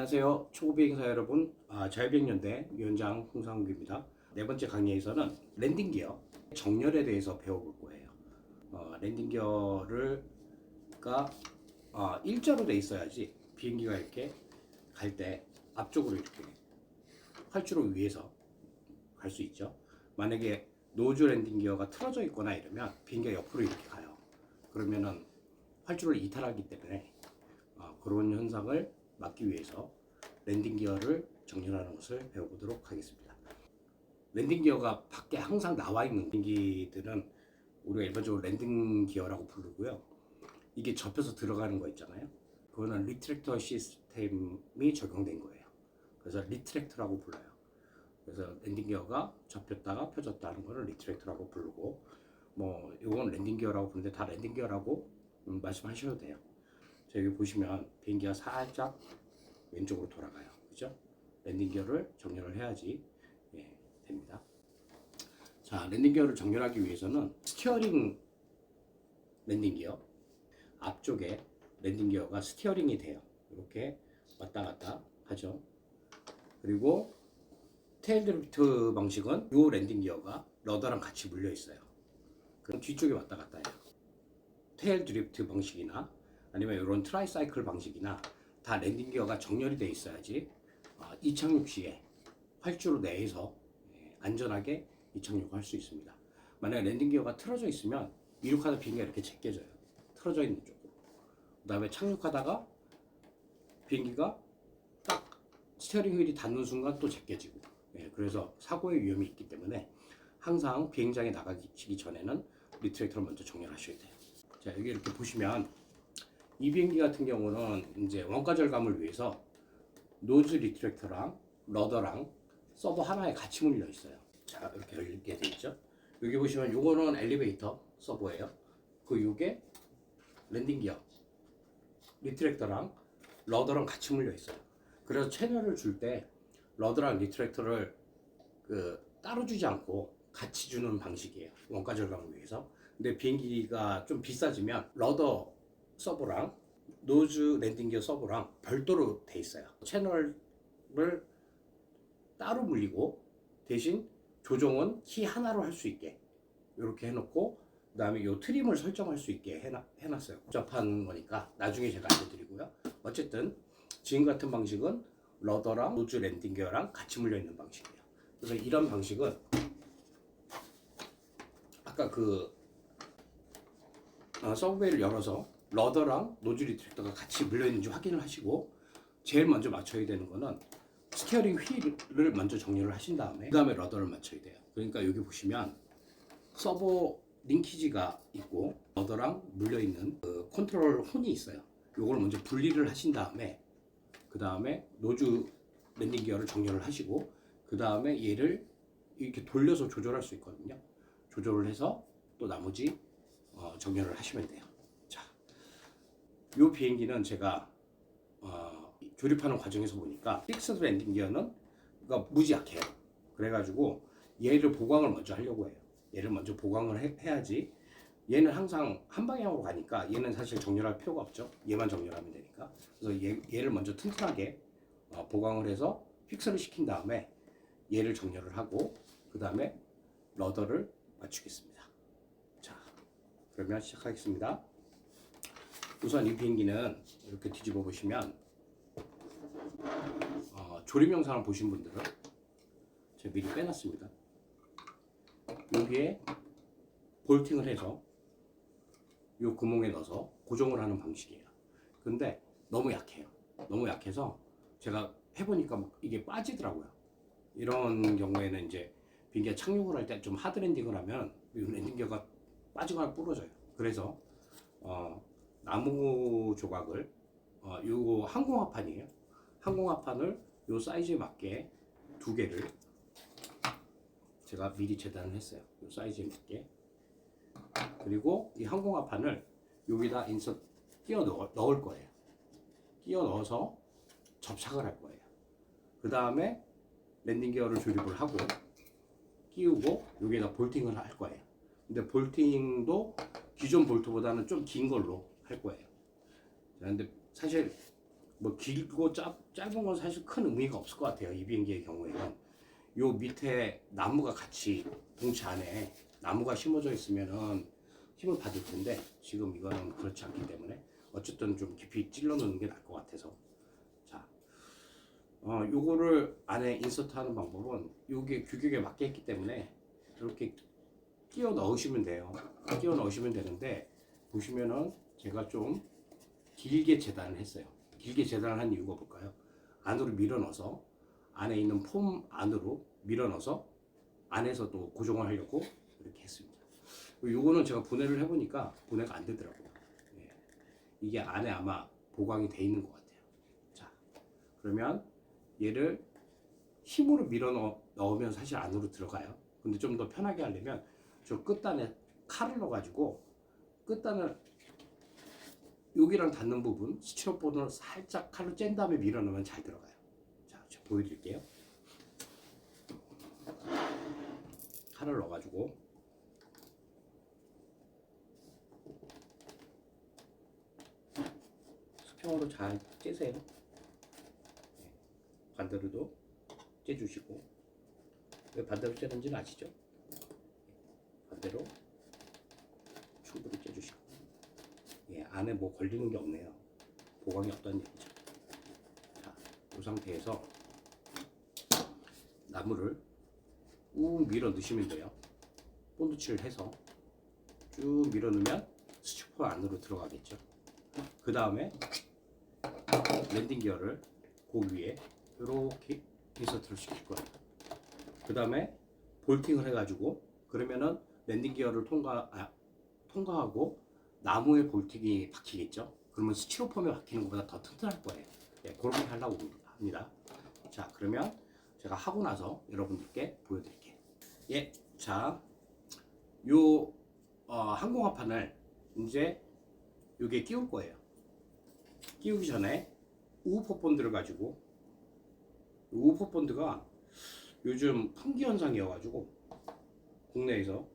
안녕하세요. 초보비행사 여러분, 자유비행연대 위원장 홍상욱입니다. 네 번째 강의에서는 랜딩 기어 정렬에 대해서 배워볼 거예요. 랜딩 기어가 일자로 돼 있어야지 비행기가 이렇게 갈 때 앞쪽으로 이렇게 활주로 위에서 갈 수 있죠. 만약에 노즈 랜딩 기어가 틀어져 있거나 이러면 비행기가 옆으로 이렇게 가요. 그러면은 활주로를 이탈하기 때문에 그런 현상을 막기 위해서 랜딩 기어를 정렬하는 것을 배워보도록 하겠습니다. 랜딩 기어가 밖에 항상 나와 있는 비행기들은 우리가 일반적으로 랜딩 기어라고 부르고요. 이게 접혀서 들어가는 거 있잖아요. 그거는 리트랙터 시스템이 적용된 거예요. 그래서 리트랙터라고 불러요. 그래서 랜딩 기어가 접혔다가 펴졌다 하는 거를 리트랙터라고 부르고, 뭐 이건 랜딩 기어라고 부르는데 다 랜딩 기어라고 말씀하셔도 돼요. 자, 여기 보시면 비행기가 살짝 왼쪽으로 돌아가요. 그죠? 랜딩 기어를 정렬을 해야지 됩니다. 자, 랜딩 기어를 정렬하기 위해서는 스티어링 랜딩 기어, 앞쪽에 랜딩 기어가 스티어링이 돼요. 이렇게 왔다 갔다 하죠. 그리고 테일 드리프트 방식은 이 랜딩 기어가 러더랑 같이 물려 있어요. 그럼 뒤쪽에 왔다 갔다 해요. 테일 드리프트 방식이나 아니면 이런 트라이사이클 방식이나 다 랜딩 기어가 정렬이 돼 있어야지 이착륙 시에 활주로 내에서 안전하게 이착륙을 할 수 있습니다. 만약에 랜딩 기어가 틀어져 있으면 이륙하다 비행기가 이렇게 제껴져요. 틀어져 있는 쪽으로. 그 다음에 착륙하다가 비행기가 딱 스티어링 휠이 닿는 순간 또 제껴지고, 그래서 사고의 위험이 있기 때문에 항상 비행장에 나가시기 전에는 리트랙터를 먼저 정렬하셔야 돼요. 자, 여기 이렇게 보시면 이 비행기 같은 경우는 이제 원가 절감을 위해서 노즈 리트랙터랑 러더랑 서버 하나에 같이 물려 있어요. 자, 이렇게 열리게 돼 있죠. 여기 보시면 요거는 엘리베이터 서버예요. 요게 랜딩 기어 리트랙터랑 러더랑 같이 물려 있어요. 그래서 채널을 줄 때 러더랑 리트랙터를 따로 주지 않고 같이 주는 방식이에요. 원가 절감을 위해서. 근데 비행기가 좀 비싸지면 러더 서버랑 노즈 랜딩 기어 서버랑 별도로 돼 있어요. 채널을 따로 물리고 대신 조정은 키 하나로 할 수 있게 이렇게 해놓고, 그 다음에 이 트림을 설정할 수 있게 해놨어요. 복잡한 거니까 나중에 제가 알려드리고요. 어쨌든 지금 같은 방식은 러더랑 노즈 랜딩 기어랑 같이 물려있는 방식이에요. 그래서 이런 방식은 아까 서브웨이를 열어서 러더랑 노즐 리트랙터가 같이 물려있는지 확인을 하시고, 제일 먼저 맞춰야 되는 거는 스티어링 휠을 먼저 정렬을 하신 다음에 그 다음에 러더를 맞춰야 돼요. 그러니까 여기 보시면 서버 링키지가 있고 러더랑 물려있는 컨트롤 혼이 있어요. 이걸 먼저 분리를 하신 다음에 그 다음에 노즈 랜딩 기어를 정렬을 하시고, 그 다음에 얘를 이렇게 돌려서 조절할 수 있거든요. 조절을 해서 또 나머지 정렬을 하시면 돼요. 자, 이 비행기는 제가 조립하는 과정에서 보니까 픽스드 랜딩 기어는 무지 약해요. 그래가지고 얘를 보강을 먼저 하려고 해요. 얘를 먼저 보강을 해야지. 얘는 항상 한 방향으로 가니까 얘는 사실 정렬할 필요가 없죠. 얘만 정렬하면 되니까. 그래서 얘를 먼저 튼튼하게 보강을 해서 픽스를 시킨 다음에 얘를 정렬을 하고 그 다음에 러더를 맞추겠습니다. 자, 그러면 시작하겠습니다. 우선 이 비행기는 이렇게 뒤집어 보시면 조립 영상을 보신 분들은 제가 미리 빼놨습니다. 여기에 볼팅을 해서 이 구멍에 넣어서 고정을 하는 방식이에요. 근데 너무 약해요. 너무 약해서 제가 해보니까 막 이게 빠지더라고요. 이런 경우에는 이제 비행기가 착륙을 할 때 좀 하드 랜딩을 하면 이 랜딩 기어가 빠지거나 부러져요. 그래서 나무 조각을 요거 항공화판이에요. 항공화판을 요 사이즈에 맞게 두 개를 제가 미리 재단을 했어요. 요 사이즈에 맞게. 그리고 이 항공화판을 여기다 인서 끼워 넣을 거예요. 끼워 넣어서 접착을 할 거예요. 그 다음에 랜딩 기어를 조립을 하고 끼우고 여기에다 볼팅을 할 거예요. 근데 볼팅도 기존 볼트보다는 좀 긴 걸로 할 거예요. 자, 근데 사실 뭐 길고 짧은 건 사실 큰 의미가 없을 것 같아요. 이 비행기의 경우에는 요 밑에 나무가 같이 동체 안에 나무가 심어져 있으면은 힘을 받을 텐데 지금 이거는 그렇지 않기 때문에 어쨌든 좀 깊이 찔러 넣는 게 나을 것 같아서 자, 요거를 안에 인서트하는 방법은 요게 규격에 맞게 했기 때문에 이렇게 끼워 넣으시면 돼요. 끼워 넣으시면 되는데 보시면은 제가 좀 길게 재단을 했어요. 길게 재단을 한 이유가 뭘까요? 안으로 밀어 넣어서 안에 있는 폼 안으로 밀어 넣어서 안에서 또 고정을 하려고 이렇게 했습니다. 요거는 제가 분해를 해보니까 분해가 안 되더라고요. 예. 이게 안에 아마 보강이 돼 있는 것 같아요. 자, 그러면 얘를 힘으로 밀어 넣으면 사실 안으로 들어가요. 근데 좀 더 편하게 하려면 저 끝단에 칼을 넣어가지고 끝단을 여기랑 닿는 부분 스티로폼을 살짝 칼로 짠 다음에 밀어 넣으면 잘 들어가요. 자, 제가 보여드릴게요. 칼을 넣어가지고 수평으로 잘 째세요. 네. 반대로도 째주시고 왜 반대로 째는지는 아시죠? 반대로 충분히 째주시고 예, 안에 뭐 걸리는 게 없네요. 보강이 없다는 얘기죠. 자, 이 상태에서 나무를 꾹 밀어 넣으시면 돼요. 본드칠을 해서 쭉 밀어 넣으면 스티로폼 안으로 들어가겠죠. 그 다음에 랜딩 기어를 그 위에 이렇게 인서트를 시킬 거예요. 그 다음에 볼팅을 해가지고 그러면은 랜딩 기어를 통과하고 나무에 볼팅이 박히겠죠. 그러면 스티로폼에 박히는 것보다 더 튼튼할 거예요. 예, 그렇게 하려고 합니다. 자, 그러면 제가 하고 나서 여러분들께 보여드릴게요. 예, 자, 요 항공화판을 이제 요게 끼울 거예요. 끼우기 전에 우퍼 본드를 가지고 우퍼 본드가 요즘 품귀 현상이어가지고 국내에서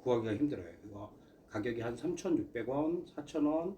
구하기가 힘들어요. 이거 가격이 한 3,600원, 4,000원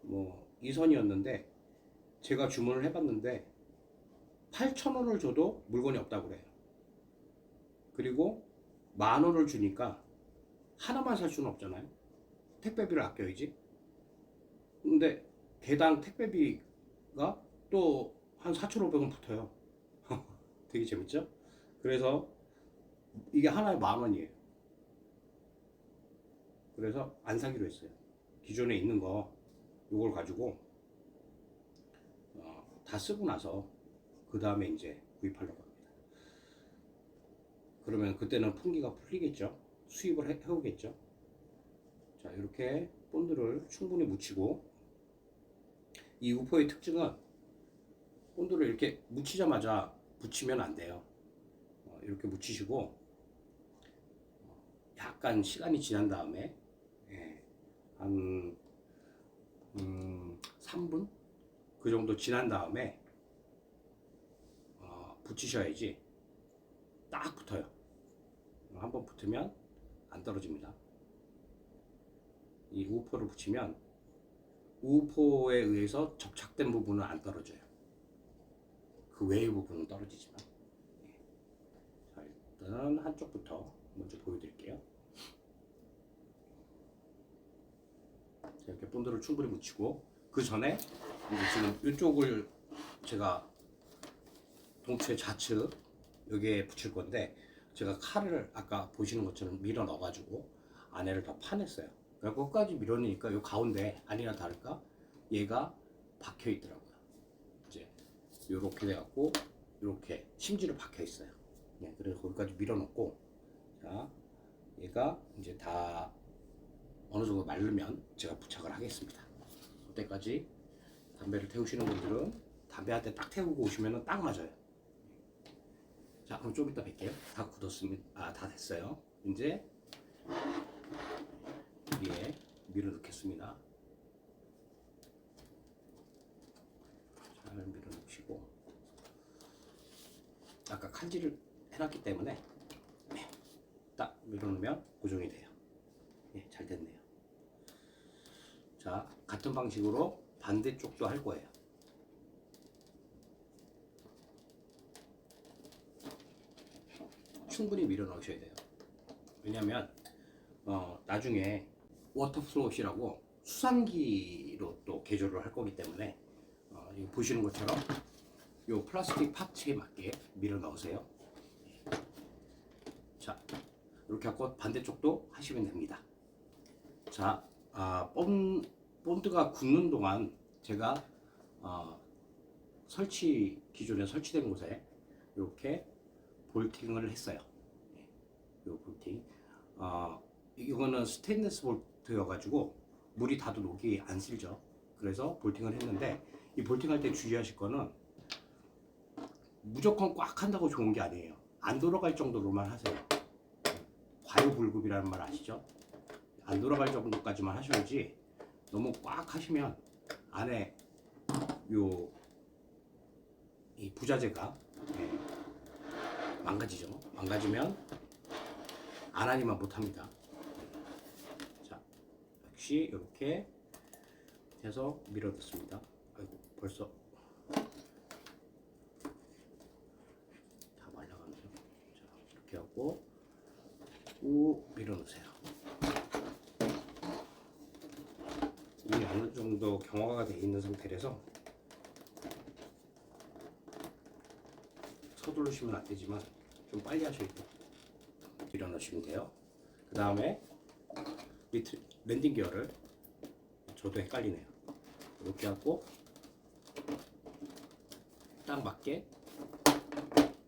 뭐 이 선이었는데 제가 주문을 해봤는데 8,000원을 줘도 물건이 없다고 그래요. 그리고 10,000원을 주니까 하나만 살 수는 없잖아요. 택배비를 아껴야지. 근데 개당 택배비가 또 한 4,500원 붙어요. 되게 재밌죠? 그래서 이게 하나에 10,000원이에요. 그래서 안 사기로 했어요. 기존에 있는 거 이걸 가지고 다 쓰고 나서 그 다음에 이제 구입하려고 합니다. 그러면 그때는 풍기가 풀리겠죠. 수입을 해오겠죠. 자, 이렇게 본드를 충분히 묻히고 이 우포의 특징은 본드를 이렇게 묻히자마자 붙이면 안 돼요. 이렇게 묻히시고 약간 시간이 지난 다음에 예, 한 3분 그 정도 지난 다음에 붙이셔야지 딱 붙어요. 한번 붙으면 안 떨어집니다. 이 우포를 붙이면 우포에 의해서 접착된 부분은 안 떨어져요. 그 외의 부분은 떨어지지만 예. 자, 일단 한쪽부터 먼저 보여드릴게요. 자, 이렇게 본드를 충분히 묻히고 그 전에 이제 지금 이쪽을 제가 동체 좌측 여기에 붙일 건데 제가 칼을 아까 보시는 것처럼 밀어 넣어가지고 안에를 더 파냈어요. 그래서 끝까지 밀어내니까 이 가운데 아니나 다를까 얘가 박혀 있더라고요. 이제 이렇게 돼갖고 이렇게 심지로 박혀 있어요. 네, 그래서 거기까지 밀어 넣고 자 얘가 이제 다 어느 정도 마르면 제가 부착을 하겠습니다. 그때까지 담배를 태우시는 분들은 담배 한 대 딱 태우고 오시면 딱 맞아요. 자, 그럼 좀 이따 뵐게요. 다 굳었습니다. 다 됐어요. 이제 위에 밀어 넣겠습니다. 잘 밀어 넣으시고 아까 칼질을 해놨기 때문에 딱 밀어 넣으면 고정이 돼요. 예, 잘 됐네요. 자, 같은 방식으로 반대쪽도 할 거예요. 충분히 밀어 넣으셔야 돼요. 왜냐면 나중에 워터플롯이라고 수상기로 또 개조를 할 거기 때문에 이거 보시는 것처럼 이 플라스틱 파츠에 맞게 밀어 넣으세요. 자, 이렇게 하고 반대쪽도 하시면 됩니다. 자, 본드가 굳는 동안 제가 기존에 설치된 곳에 이렇게 볼팅을 했어요. 이 볼팅. 이거는 스테인리스 볼트여가지고 물이 닿아도 녹이 안 슬죠. 그래서 볼팅을 했는데, 이 볼팅할 때 주의하실 거는 무조건 꽉 한다고 좋은 게 아니에요. 안 돌아갈 정도로만 하세요. 과유불급이라는 말 아시죠? 안 돌아갈 정도까지만 하셔야지, 너무 꽉 하시면 안에 이 부자재가 망가지죠. 망가지면 안 하니만 못합니다. 자, 역시 이렇게 해서 밀어넣습니다. 아이고, 벌써 다 말라가면서. 자, 이렇게 하고 꾹 밀어넣으세요. 이게 어느 정도 경화가 되어 있는 상태라서 서두르시면 안 되지만 좀 빨리 하셔야 돼요. 밀어넣으시면 돼요. 그 다음에 밑에 랜딩 기어를, 저도 헷갈리네요. 이렇게 하고 딱 맞게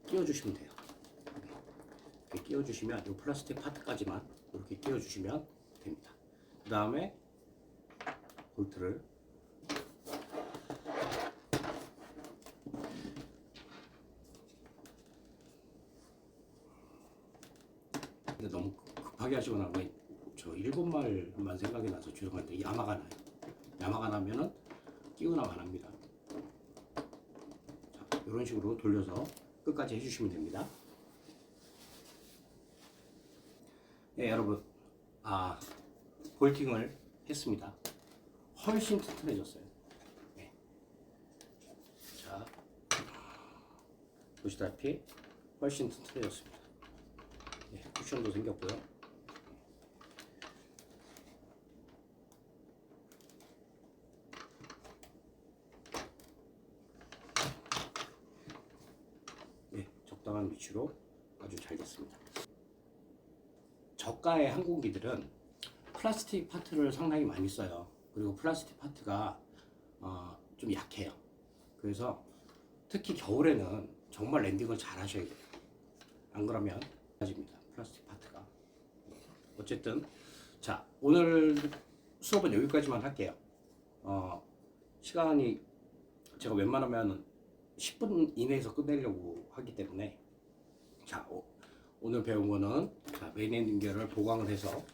끼워주시면 돼요. 이렇게 끼워주시면 이 플라스틱 파트까지만 이렇게 끼워주시면 됩니다. 그 다음에 볼트를 근데 너무 급하게 하시거나 저 7말만 생각이 나서 죄송한데 야마가 나요. 야마가 나면은 끼우나 마납니다. 자, 이런 식으로 돌려서 끝까지 해주시면 됩니다. 네, 여러분, 볼팅을 했습니다. 훨씬 튼튼해졌어요. 네. 자, 보시다시피 훨씬 튼튼해졌습니다. 네, 쿠션도 생겼고요. 네, 적당한 위치로 아주 잘 됐습니다. 저가의 항공기들은 플라스틱 파트를 상당히 많이 써요. 그리고 플라스틱 파트가 좀 약해요. 그래서 특히 겨울에는 정말 랜딩을 잘 하셔야 돼요. 안 그러면 빠집니다, 플라스틱 파트가. 어쨌든 자, 오늘 수업은 여기까지만 할게요. 시간이 제가 웬만하면 10분 이내에서 끝내려고 하기 때문에, 자, 오늘 배운 거는 메인 랜딩 기어를 보강을 해서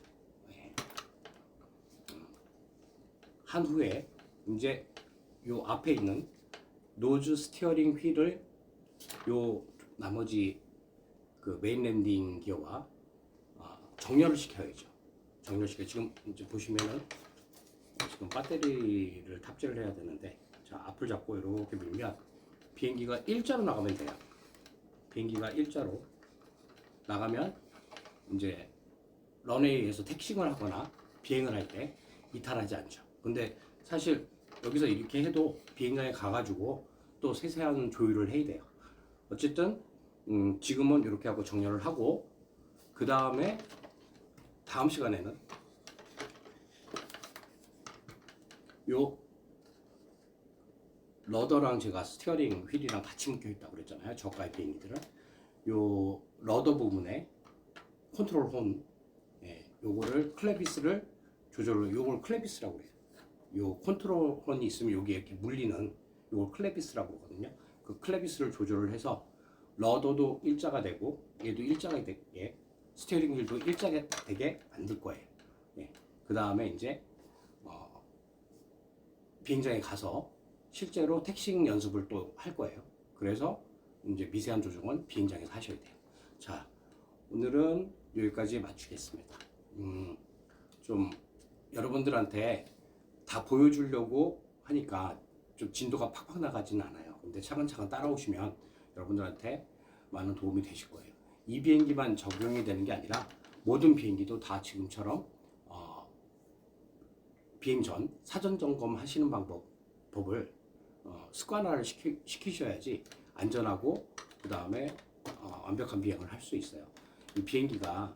한 후에 이제 요 앞에 있는 노즈 스티어링 휠을 요 나머지 그 메인 랜딩 기어와 정렬을 시켜야죠. 정렬시켜. 지금 이제 보시면은 지금 배터리를 탑재를 해야 되는데, 자, 앞을 잡고 이렇게 밀면 비행기가 일자로 나가면 돼요. 비행기가 일자로 나가면 이제 런웨이에서 택싱을 하거나 비행을 할 때 이탈하지 않죠. 근데 사실 여기서 이렇게 해도 비행장에 가가지고 또 세세한 조율을 해야 돼요. 어쨌든 지금은 이렇게 하고 정렬을 하고, 그 다음에 다음 시간에는 요 러더랑 제가 스티어링 휠이랑 같이 묶여 있다고 그랬잖아요. 저가의 비행기들은 요 러더 부분에 컨트롤 혼, 요거를 클레비스를 조절을, 요걸 클레비스라고 그래요. 요 컨트롤 혼이 있으면 여기 이렇게 물리는 요걸 클레비스라고 그러거든요. 그 클레비스를 조절을 해서 러더도 일자가 되고 얘도 일자가 되게, 스티어링 휠도 일자가 되게 만들 거예요. 그 다음에 이제 비행장에 가서 실제로 택싱 연습을 또 할 거예요. 그래서 이제 미세한 조정은 비행장에서 하셔야 돼요. 자, 오늘은 여기까지 마치겠습니다. 좀 여러분들한테 다 보여주려고 하니까 좀 진도가 팍팍 나가지는 않아요. 근데 차근차근 따라오시면 여러분들한테 많은 도움이 되실 거예요. 이 비행기만 적용이 되는 게 아니라 모든 비행기도 다 지금처럼 비행 전 사전 점검하시는 법을 습관화를 시키셔야지 안전하고 그 다음에 완벽한 비행을 할 수 있어요. 이 비행기가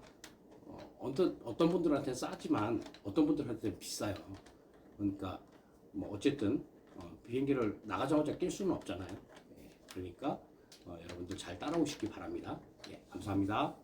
어떤 분들한테는 싸지만 어떤 분들한테는 비싸요. 그러니까 뭐 어쨌든 비행기를 나가자마자 낄 수는 없잖아요. 그러니까 여러분들 잘 따라오시기 바랍니다. 예, 감사합니다.